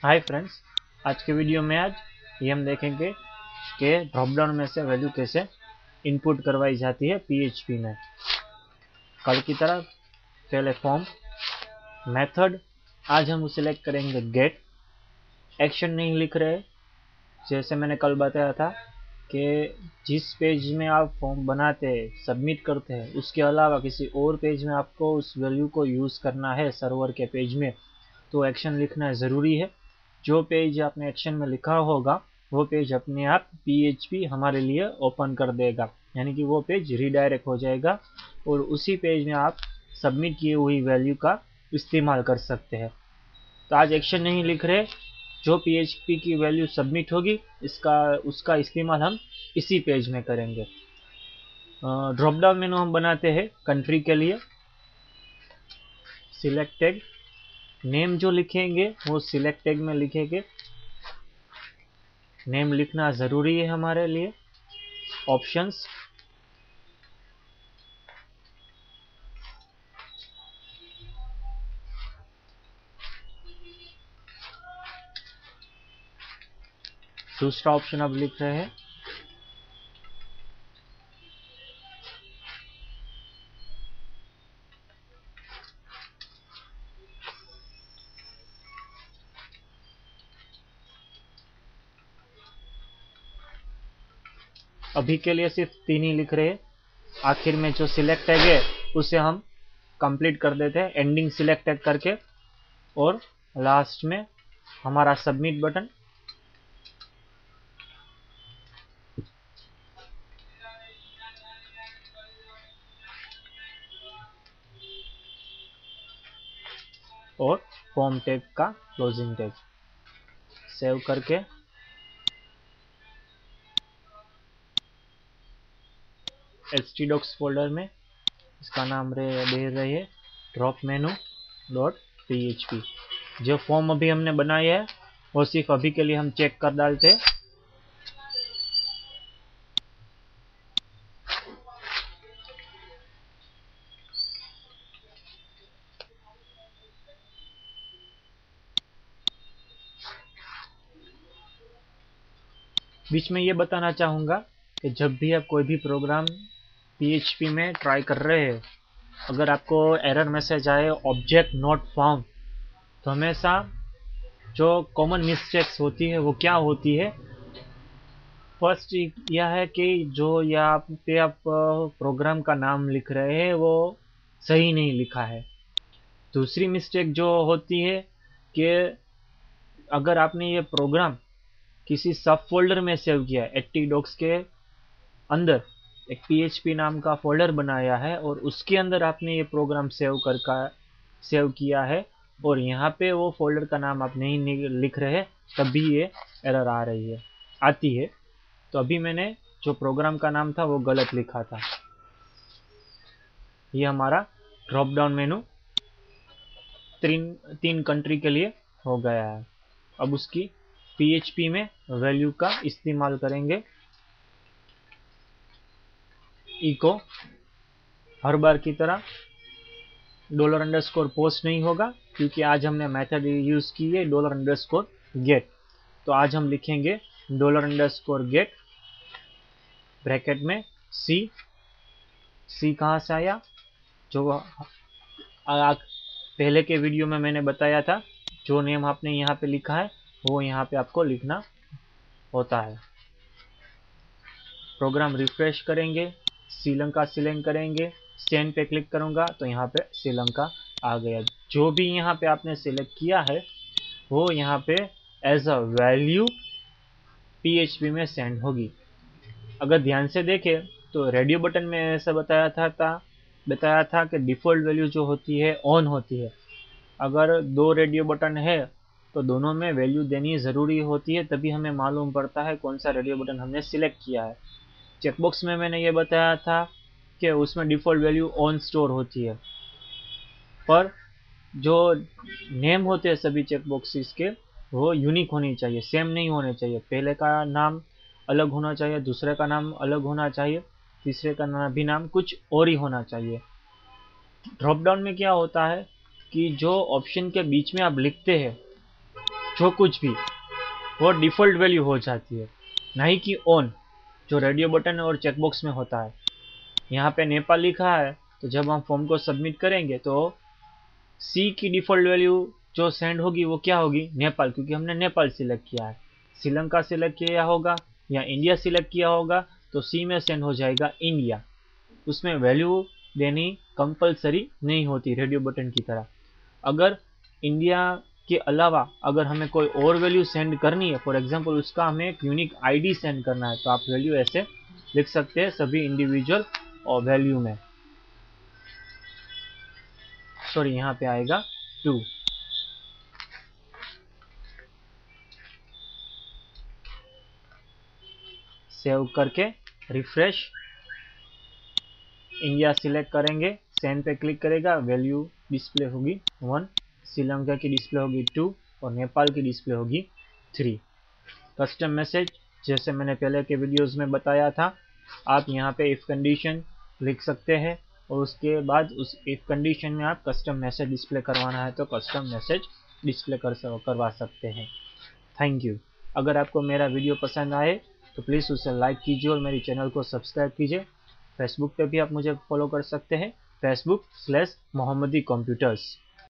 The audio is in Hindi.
हाय फ्रेंड्स, आज के वीडियो में ये हम देखेंगे कि ड्रॉप डाउन में से वैल्यू कैसे इनपुट करवाई जाती है पीएचपी में। कल की तरह पहले फॉर्म मेथड, आज हम सिलेक्ट करेंगे गेट। एक्शन नहीं लिख रहे, जैसे मैंने कल बताया था कि जिस पेज में आप फॉर्म बनाते हैं, सबमिट करते हैं, उसके अलावा किसी और पेज में आपको उस वैल्यू को यूज़ करना है सर्वर के पेज में, तो एक्शन लिखना ज़रूरी है। जो पेज आपने एक्शन में लिखा होगा वो पेज अपने आप पीएचपी हमारे लिए ओपन कर देगा, यानी कि वो पेज रीडायरेक्ट हो जाएगा और उसी पेज में आप सबमिट की हुई वैल्यू का इस्तेमाल कर सकते हैं। तो आज एक्शन नहीं लिख रहे, जो पीएचपी की वैल्यू सबमिट होगी उसका इस्तेमाल हम इसी पेज में करेंगे। ड्रॉप डाउन मेनू हम बनाते हैं कंट्री के लिए। सिलेक्ट टैग, नेम जो लिखेंगे वो सिलेक्ट टैग में लिखेंगे। नेम लिखना ज़रूरी है हमारे लिए। ऑप्शंस, दूसरा ऑप्शन अब लिख रहे हैं। अभी के लिए सिर्फ 3 ही लिख रहे हैं। आखिर में जो सिलेक्ट टैग है उसे हम कंप्लीट कर देते हैं एंडिंग सिलेक्ट टैग करके, और लास्ट में हमारा सबमिट बटन। और फॉर्म टैग का क्लोजिंग टैग सेव करके htdocs फोल्डर में इसका नाम दे रही है ड्रॉप मेनू डॉट php। जो फॉर्म अभी हमने बनाया है वो सिर्फ अभी के लिए हम चेक कर डालते हैं। बीच में ये बताना चाहूँगा कि जब भी आप कोई भी प्रोग्राम पीएचपी में ट्राई कर रहे हैं, अगर आपको एरर मैसेज आए ऑब्जेक्ट नॉट फाउंड, तो हमेशा जो कॉमन मिस्टेक्स होती है वो क्या होती है। फर्स्ट यह है कि जो यहाँ पे आप प्रोग्राम का नाम लिख रहे हैं वो सही नहीं लिखा है। दूसरी मिस्टेक जो होती है कि अगर आपने ये प्रोग्राम किसी सब फोल्डर में सेव किया है, htdocs के अंदर एक php नाम का फोल्डर बनाया है और उसके अंदर आपने ये प्रोग्राम सेव किया है और यहाँ पे वो फोल्डर का नाम आप नहीं लिख रहे, तभी ये एरर आती है। तो अभी मैंने जो प्रोग्राम का नाम था वो गलत लिखा था। ये हमारा ड्रॉप डाउन मेनू तीन कंट्री के लिए हो गया है। अब उसकी पीएचपी में वैल्यू का इस्तेमाल करेंगे। इको हर बार की तरह $_ पोस्ट नहीं होगा, क्योंकि आज हमने मेथड यूज की है $_ तो आज हम लिखेंगे $_ ब्रैकेट में सी कहाँ से आया, जो पहले के वीडियो में मैंने बताया था। जो नेम आपने यहाँ पे लिखा है वो यहाँ पे आपको लिखना होता है। प्रोग्राम रिफ्रेश करेंगे, श्रीलंका सिलेक्ट करेंगे, सेंड पे क्लिक करूंगा तो यहाँ पे श्रीलंका आ गया। जो भी यहाँ पे आपने सिलेक्ट किया है वो यहाँ पे एज अ वैल्यू पीएचपी में सेंड होगी। अगर ध्यान से देखें तो रेडियो बटन में ऐसा बताया था कि डिफ़ॉल्ट वैल्यू जो होती है ऑन होती है। अगर 2 रेडियो बटन है तो दोनों में वैल्यू देनी ज़रूरी होती है, तभी हमें मालूम पड़ता है कौन सा रेडियो बटन हमने सिलेक्ट किया है। चेकबॉक्स में मैंने ये बताया था कि उसमें डिफ़ॉल्ट वैल्यू ऑन स्टोर होती है, पर जो नेम होते हैं सभी चेकबॉक्सेस के वो यूनिक होनी चाहिए, सेम नहीं होने चाहिए। पहले का नाम अलग होना चाहिए, दूसरे का नाम अलग होना चाहिए, तीसरे का भी नाम कुछ और ही होना चाहिए। ड्रॉप डाउन में क्या होता है कि जो ऑप्शन के बीच में आप लिखते हैं जो कुछ भी वो डिफ़ॉल्ट वैल्यू हो जाती है, नहीं कि ऑन जो रेडियो बटन और चेकबॉक्स में होता है। यहाँ पे नेपाल लिखा है, तो जब हम फॉर्म को सबमिट करेंगे तो सी की डिफ़ॉल्ट वैल्यू जो सेंड होगी वो क्या होगी, नेपाल, क्योंकि हमने नेपाल सिलेक्ट किया है। श्रीलंका सिलेक्ट किया होगा या इंडिया सिलेक्ट किया होगा तो सी में सेंड हो जाएगा इंडिया। उसमें वैल्यू देनी कंपलसरी नहीं होती रेडियो बटन की तरह। अगर इंडिया के अलावा अगर हमें कोई और वैल्यू सेंड करनी है, फॉर एग्जांपल उसका हमें एक यूनिक आईडी सेंड करना है, तो आप वैल्यू ऐसे लिख सकते हैं सभी इंडिविजुअल और वैल्यू में। सॉरी, यहाँ पे आएगा 2। सेव करके रिफ्रेश, इंडिया सिलेक्ट करेंगे, सेंड पे क्लिक करेगा, वैल्यू डिस्प्ले होगी 1, श्रीलंका की डिस्प्ले होगी 2 और नेपाल की डिस्प्ले होगी 3। कस्टम मैसेज जैसे मैंने पहले के वीडियोस में बताया था, आप यहाँ पे इफ कंडीशन लिख सकते हैं और उसके बाद उस इफ कंडीशन में आप कस्टम मैसेज डिस्प्ले करवाना है तो कस्टम मैसेज डिस्प्ले करवा सकते हैं। Thank you. अगर आपको मेरा वीडियो पसंद आए तो प्लीज़ उसे लाइक कीजिए और मेरे चैनल को सब्सक्राइब कीजिए। फेसबुक पे भी आप मुझे फॉलो कर सकते हैं, Facebook/मोहम्मदी कंप्यूटर्स।